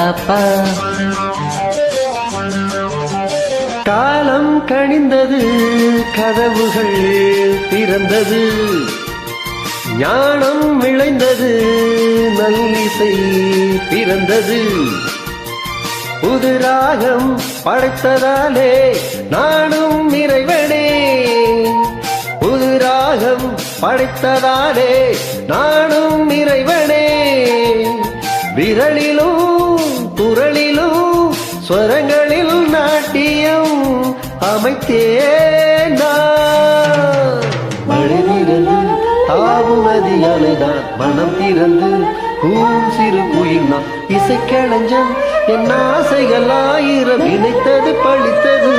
பாப்பா. காலம் கணிந்தது, கதவுகள் திறந்தது, ஞானம் விளைந்தது, நல்லிசை பிறந்தது. புது ராகம் படைத்ததாலே நானும் இறைவனே, புது ராகம் படைத்ததாலே நானும் இறைவனே. விரலிலும் குரலிலும் ஸ்வரங்களில் நாட்டியம் அமைத்தேன் நான். மழை திறந்து தாவும் நதியாலைதான் மனம் திறந்து கூம் சிறு குயில் நான். இசைக்களஞ்சம் என் ஆசைகள் ஆயிரம் இணைத்தது பழித்தது.